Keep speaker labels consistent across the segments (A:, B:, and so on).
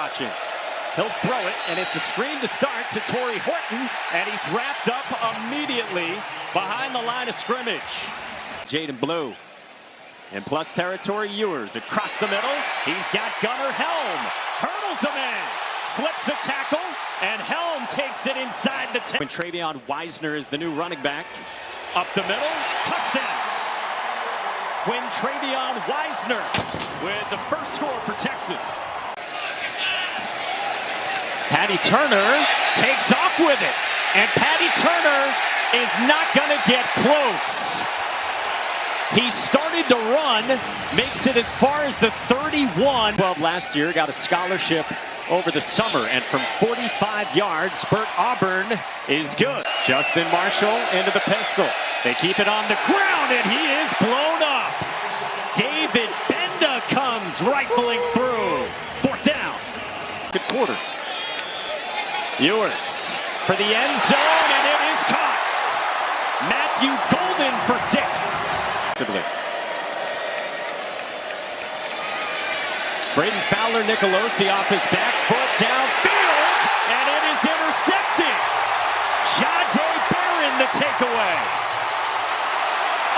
A: watching. He'll throw it, and it's a screen to start to Torrey Horton, and he's wrapped up immediately behind the line of scrimmage. Jaden Blue in plus territory. Ewers across the middle. He's got Gunnar Helm. Hurdles him in. Slips a tackle, and Helm takes it inside the 10. When Travion Wisner is the new running back. Up the middle. Touchdown. When Travion Wisner with the first score for Texas. Patty Turner takes off with it, and Patty Turner is not going to get close. He started to run, makes it as far as the 31. 12 last year, got a scholarship over the summer, and from 45 yards, Bert Auburn is good. Justin Marshall into the pistol. They keep it on the ground, and he is blown up. David Benda comes rifling through. Fourth down. Good quarter. Ewers for the end zone, and it is caught. Matthew Golden for 6. Braden Fowler Nicolosi off his back foot downfield, and it is intercepted. Jahdae Barron the takeaway.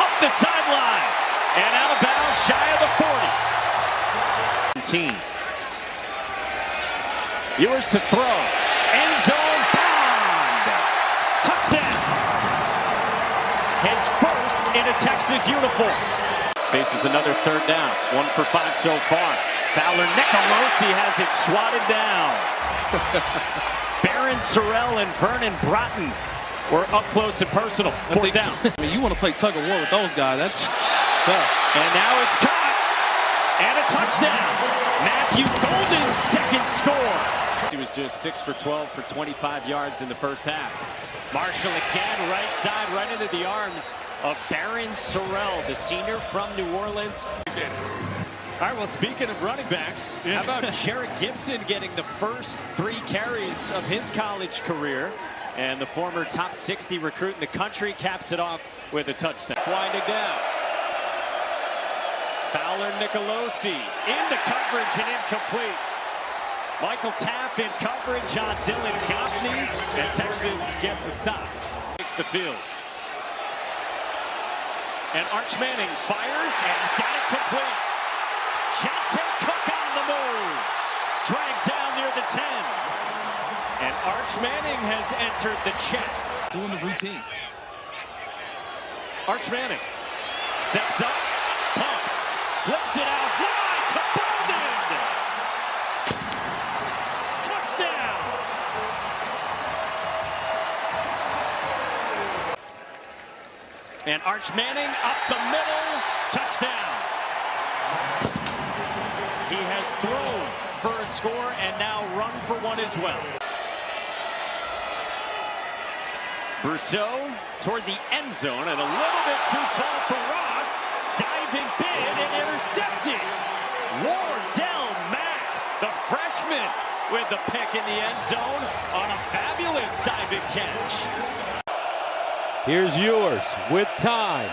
A: Up the sideline, and out of bounds shy of the 40. Ewers to throw. End zone Bond. Touchdown. His first in a Texas uniform. Faces another third down. 1 for 5 so far. Fowler Nicolosi has it swatted down. Baron Sorrell and Vernon Broughton were up close and personal. Fourth down.
B: I mean, you want to play tug of war with those guys. That's tough.
A: And now it's caught. And a touchdown. Matthew Golden's second score. He was just 6 for 12 for 25 yards in the first half. Marshall again, right side, right into the arms of Baron Sorrell, the senior from New Orleans. All right, well, speaking of running backs, how about Jarek Gibson getting the first 3 carries of his college career? And the former top 60 recruit in the country caps it off with a touchdown. Winding down. Fowler Nicolosi into coverage and incomplete. Michael Tapp in coverage on Dylan Goffney, and Texas gets a stop. Takes the field. And Arch Manning fires, and he's got it complete. Chante Cook on the move. Dragged down near the 10. And Arch Manning has entered the check.
B: Doing the routine.
A: Arch Manning steps up, pumps, flips it out wide to Bolden. Touchdown! And Arch Manning up the middle, touchdown. He has thrown for a score and now run for one as well. Brousseau toward the end zone and a little bit too tall for Ross. Diving bid and intercepted. Wardell Mack, the freshman, with the pick in the end zone on a fabulous diving catch.
C: Here's Ewers with time.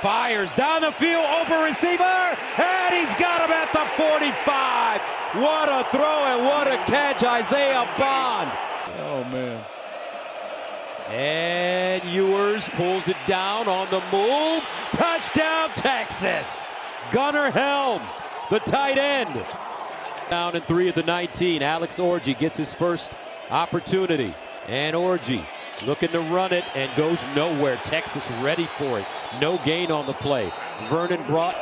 C: Fires down the field, open receiver, and he's got him at the 45. What a throw and what a catch, Isaiah Bond.
B: Oh, man.
C: And Ewers pulls it down on the move. Touchdown, Texas. Gunnar Helm, the tight end. Down in 3 of the 19. Alex Orji gets his first opportunity. And Orji looking to run it and goes nowhere. Texas ready for it. No gain on the play. Vernon brought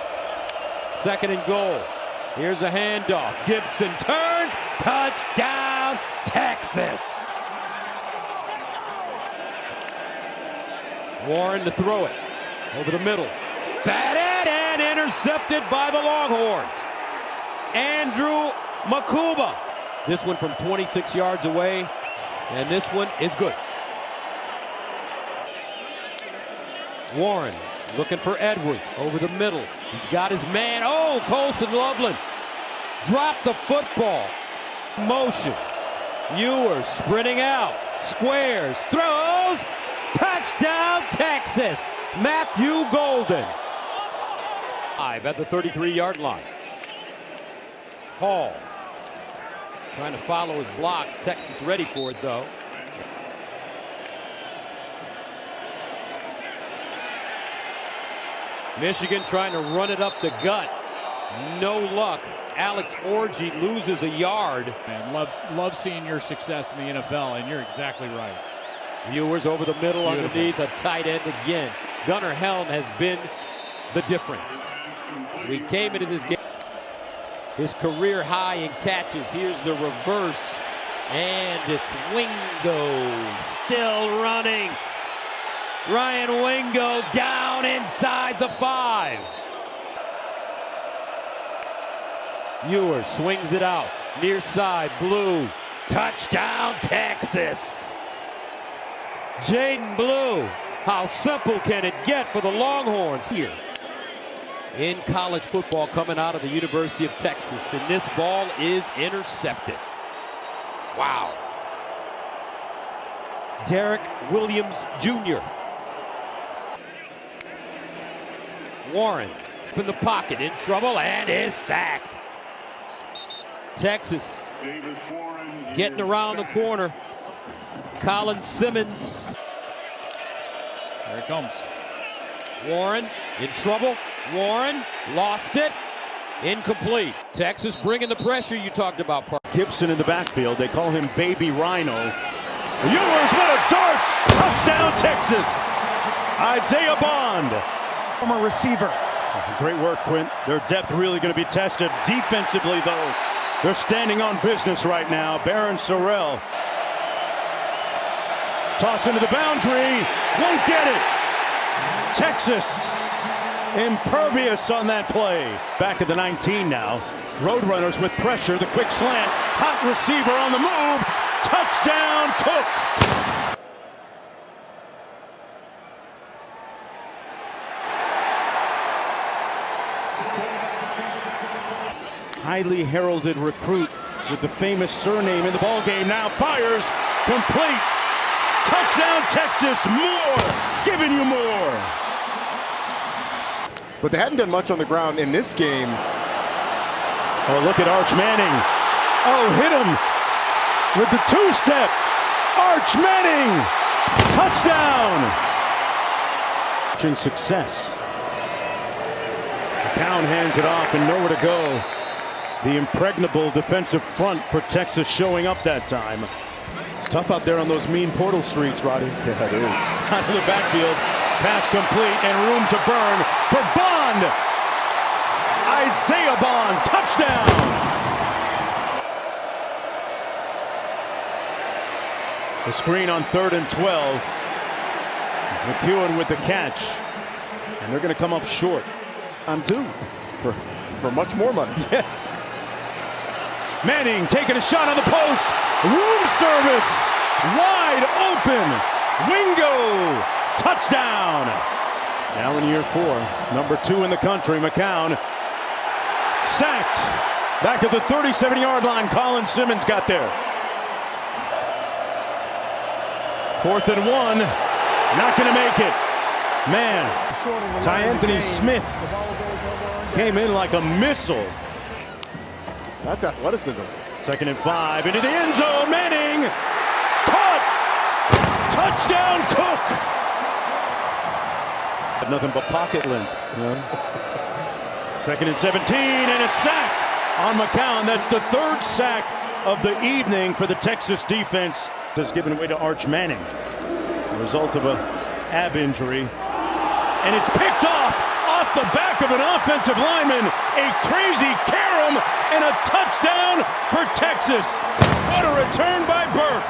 C: second and goal. Here's a handoff. Gibson turns. Touchdown, Texas. Warren to throw it. Over the middle. Batted and intercepted by the Longhorns. Andrew Makuba. This one from 26 yards away. And this one is good. Warren looking for Edwards over the middle. He's got his man. Oh, Colson Loveland dropped the football. Motion. Ewers sprinting out. Squares. Throws. Touchdown, Texas. Matthew Golden. At the 33-yard line. Hall Trying to follow his blocks. Texas ready for it, though. Michigan trying to run it up the gut. No luck. Alex Orji loses a yard.
B: Man, love seeing your success in the NFL, and you're exactly right.
C: Viewers over the middle.
B: Beautiful.
C: Underneath, a tight end again. Gunnar Helm has been the difference. We came into this game. His career high in catches. Here's the reverse. And it's Wingo still running. Ryan Wingo down inside the 5. Ewer swings it out. Near side, Blue. Touchdown, Texas. Jaden Blue. How simple can it get for the Longhorns here in college football coming out of the University of Texas? And this ball is intercepted. Wow. Derek Williams Jr. Warren in the pocket, in trouble, and is sacked. Texas getting around the corner. Colin Simmons.
B: There it comes.
C: Warren in trouble. Warren lost it. Incomplete. Texas bringing the pressure you talked about.
D: Gibson in the backfield. They call him Baby Rhino. Ewers with a dart. Touchdown, Texas. Isaiah Bond.
E: Former receiver.
D: Great work, Quint. Their depth really going to be tested. Defensively, though, they're standing on business right now. Baron Sorrell. Toss into the boundary. Won't get it. Texas impervious on that play. Back at the 19 now. Roadrunners with pressure. The quick slant. Hot receiver on the move. Touchdown, Cook. Highly heralded recruit with the famous surname in the ballgame now fires. Complete. Touchdown, Texas. More. Giving you more.
E: But they hadn't done much on the ground in this game.
D: Oh, look at Arch Manning. Oh, hit him with the two-step. Arch Manning. Touchdown. Success. McCown hands it off and nowhere to go. The impregnable defensive front for Texas showing up that time. It's tough out there on those mean portal streets, Roddy.
E: Yeah, it is.
D: Out of the backfield, pass complete and room to burn for Bond. Isaiah Bond, touchdown. The screen on 3rd and 12. McEwen with the catch. And they're going to come up short.
E: On 2 for much more money.
D: Yes. Manning taking a shot on the post. Room service. Wide open. Wingo. Touchdown. Now in year 4. Number 2 in the country. McCown. Sacked. Back at the 37-yard line. Colin Simmons got there. 4th and 1. Not going to make it. Man. Ty Anthony Smith came in like a missile.
E: That's athleticism.
D: 2nd and 5 into the end zone. Manning caught. Touchdown, Cook. Nothing but pocket lint. 2nd and 17 and a sack on McCown. That's the 3rd sack of the evening for the Texas defense. Has given way to Arch Manning. The result of a ab injury. And it's picked off the back of an offensive lineman. A crazy carom and a touchdown for Texas. What a return by Burke.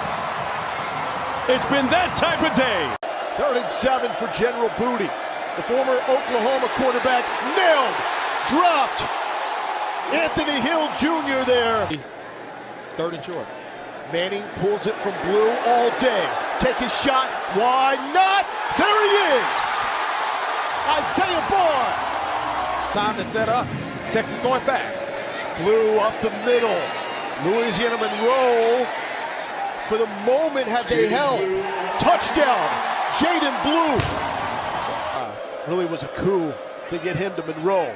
D: It's been that type of day.
F: 3rd and 7 for General Booty. The former Oklahoma quarterback nailed, dropped. Anthony Hill Jr. there.
B: 3rd and short.
F: Manning pulls it from Blue all day. Take his shot. Why not? There he is. Isaiah Bond.
B: Time to set up. Texas going fast.
F: Blue up the middle. Louisiana Monroe, for the moment, had they held. Touchdown, Jaden Blue. Really was a coup to get him to Monroe.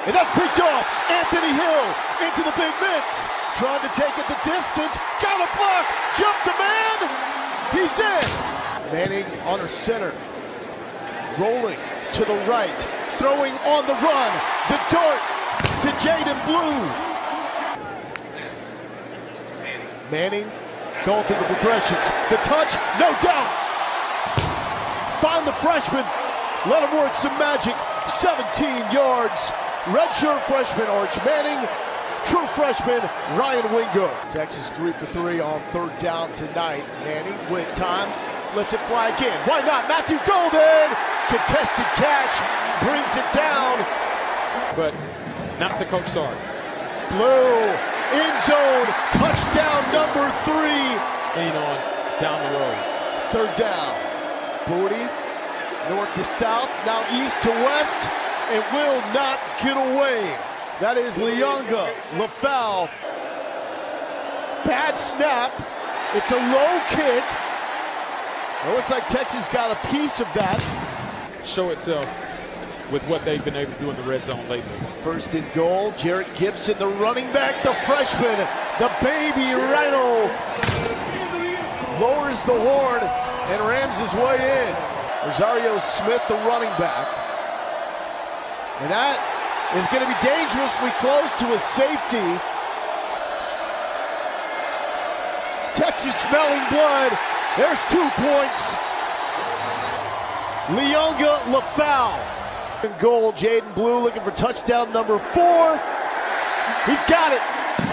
F: And that's picked off. Anthony Hill into the big mix. trying to take it the distance. Got a block. Jump the man. He's in. Manning on her center. Rolling to the right. Throwing on the run. The dart to Jaden Blue. Manning going through the progressions. The touch, no doubt. Find the freshman. Let him work some magic. 17 yards. Redshirt freshman Arch Manning. True freshman Ryan Wingo. Texas 3 for 3 on third down tonight. Manning with time. Lets it fly again. Why not? Matthew Golden. Contested catch. Brings it down.
B: But not to Coach Sark.
F: Blue. End zone. Touchdown number 3.
B: Lean on down the road.
F: Third down. Booty. North to south. Now east to west. It will not get away. That is Leonga. LaFowl. Bad snap. It's a low kick. It looks like Texas got a piece of that.
B: Show itself with what they've been able to do in the red zone lately.
F: First and goal. Jarrett Gibson, the running back, the freshman, the baby Rhino. Lowers the horn and rams his way in. Rosario Smith, the running back. And that is going to be dangerously close to a safety. Texas smelling blood. There's 2 points. Leonga LaFowl. Goal, Jaden Blue looking for touchdown number 4. He's got it.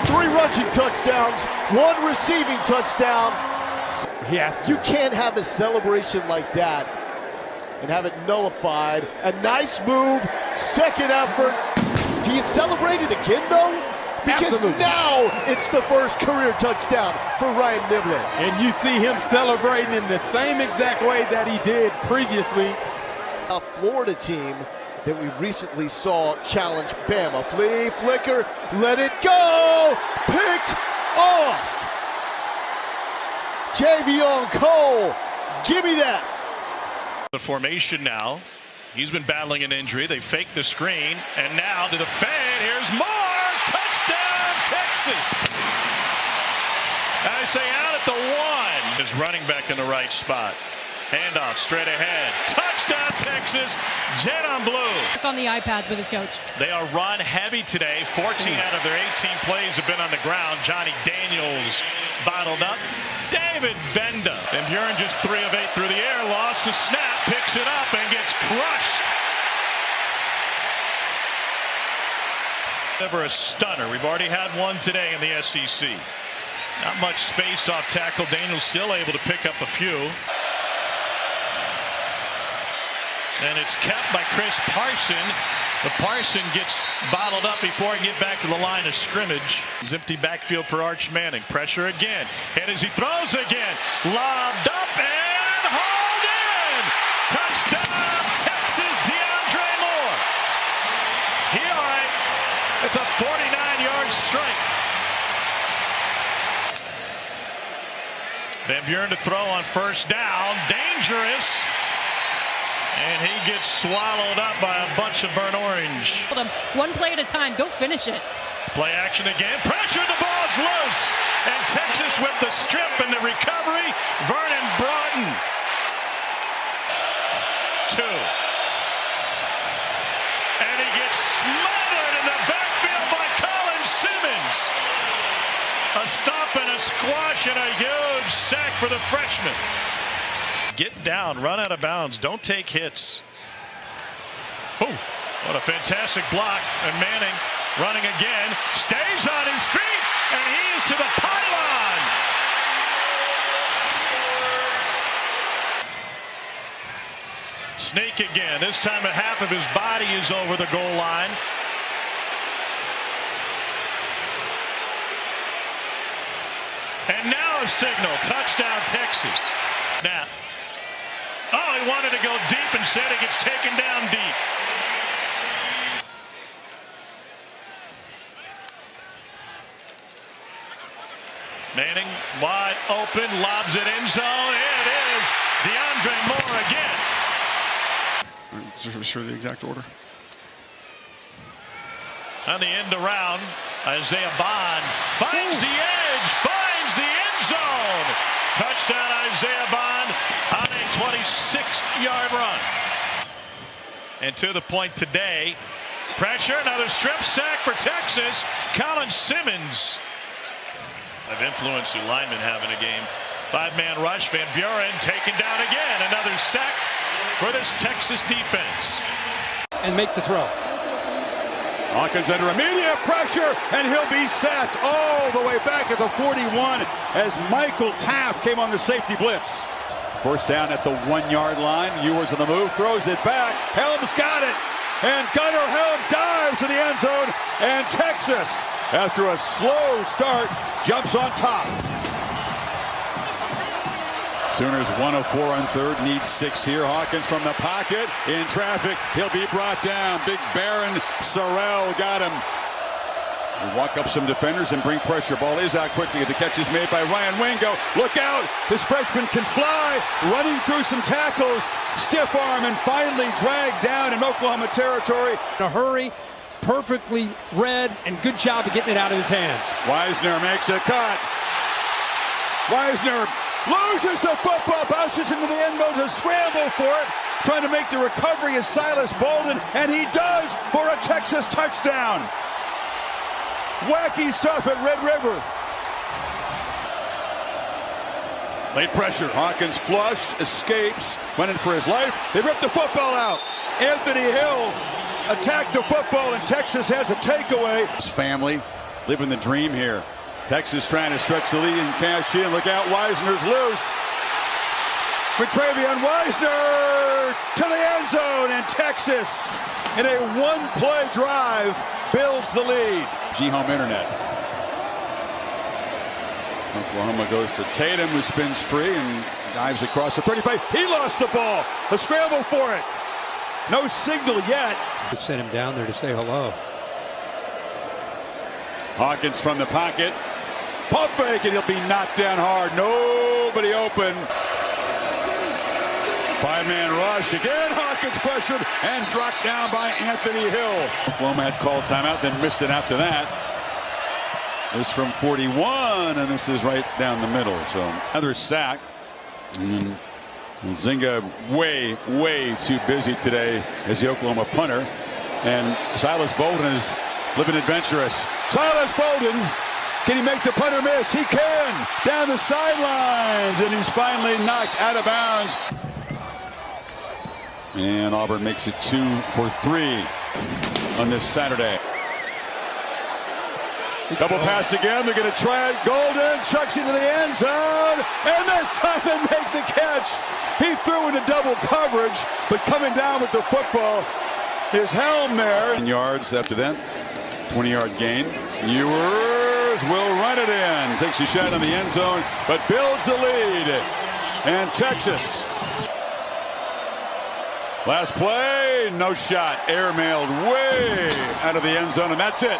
F: 3 rushing touchdowns, 1 receiving touchdown. Yes, you can't have a celebration like that and have it nullified. A nice move, second effort. Do you celebrate it again though? Because
B: Absolutely.
F: Now it's the first career touchdown for Ryan Niblett.
B: And you see him celebrating in the same exact way that he did previously.
F: A Florida team that we recently saw challenge Bama. Flea, flicker, let it go! Picked off! Javion Cole, give me that!
G: The formation now. He's been battling an injury. They fake the screen, and now to the fade. Here's more! Touchdown, Texas! I say out at the 1. Is running back in the right spot. Handoff straight ahead. Touchdown, Texas. Jet on Blue.
H: On the iPads with his coach.
G: They are run heavy today. 14 out of their 18 plays have been on the ground. Johnny Daniels bottled up. David Benda. And Buren just 3 of 8 through the air. Lost the snap. Picks it up and gets crushed. Never a stunner. We've already had one today in the SEC. Not much space off tackle. Daniels still able to pick up a few. And it's kept by Chris Parson. But Parson gets bottled up before he can get back to the line of scrimmage. It's empty backfield for Arch Manning. Pressure again. And as he throws again. Lobbed up and hauled in. Touchdown, Texas, DeAndre Moore. He all right. It's a 49-yard strike. Van Buren to throw on first down. Dangerous. And he gets swallowed up by a bunch of burnt orange.
H: One play at a time. Go finish it.
G: Play action again. Pressure. The ball's loose. And Texas with the strip and the recovery. Vernon Broughton. 2. And he gets smothered in the backfield by Colin Simmons. A stop and a squash and a huge sack for the freshman. Get down, run out of bounds, don't take hits. Oh, what a fantastic block. And Manning running again, stays on his feet, and he is to the pylon. Snake again. This time a half of his body is over the goal line. And now a signal. Touchdown, Texas. Now. Oh, he wanted to go deep. Instead, he gets taken down deep. Manning wide open, lobs it in zone. It is DeAndre Moore again.
I: I'm sure the exact order.
G: On the end around. Isaiah Bond finds the edge, finds the end zone. Touchdown Isaiah Bond on a 26-yard run. And to the point today, pressure, another strip sack for Texas. Colin Simmons. Of influence who linemen have in a game. 5-man rush, Van Buren taken down again. Another sack for this Texas defense.
B: And make the throw.
I: Hawkins under immediate pressure, and he'll be sacked all the way back at the 41 as Michael Taft came on the safety blitz. First down at the 1-yard line. Ewers on the move, throws it back. Helm's got it, and Gunnar Helm dives to the end zone, and Texas, after a slow start, jumps on top. Sooners 1 of 4 on third, need 6 here. Hawkins from the pocket, in traffic, he'll be brought down. Big Baron Sorrell got him. We'll walk up some defenders and bring pressure. Ball is out quickly. The catch is made by Ryan Wingo. Look out, this freshman can fly, running through some tackles, stiff arm, and finally dragged down in Oklahoma territory.
B: In a hurry, perfectly read, and good job of getting it out of his hands.
I: Wisner makes a cut. Wisner loses the football, bounces into the end zone to scramble for it. Trying to make the recovery is Silas Bolden, and he does for a Texas touchdown. Wacky stuff at Red River. Late pressure. Hawkins flushed, escapes, went in for his life. They ripped the football out. Anthony Hill attacked the football, and Texas has a takeaway. His family living the dream here. Texas trying to stretch the lead and cash in. Look out, Wisner's loose. Travion Wisner to the end zone, and Texas, in a one-play drive, builds the lead. G-Home Internet. Oklahoma goes to Tatum, who spins free and dives across the 35. He lost the ball. A scramble for it. No signal yet.
B: Just sent him down there to say hello.
I: Hawkins from the pocket. Pump fake, and he'll be knocked down hard. Nobody open. 5-man rush. Again, Hawkins pressured and dropped down by Anthony Hill. Oklahoma had called timeout, then missed it after that. This from 41, and this is right down the middle. So another sack. And Zinga way too busy today as the Oklahoma punter. And Silas Bolden is living adventurous. Silas Bolden, can he make the punter miss? He can. Down the sidelines, and he's finally knocked out of bounds. And Auburn makes it 2 for 3 on this Saturday. Double pass again. They're going to try it. Golden chucks into the end zone. And this time they make the catch. He threw into double coverage, but coming down with the football is Helm there. 10 yards after that. 20-yard gain. Ewers will run it in. Takes a shot on the end zone, but builds the lead. And Texas. Last play, no shot. Airmailed way out of the end zone, and that's it.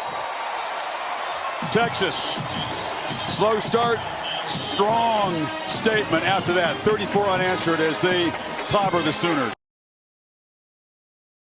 I: Texas, slow start, strong statement after that. 34 unanswered as they clobber the Sooners.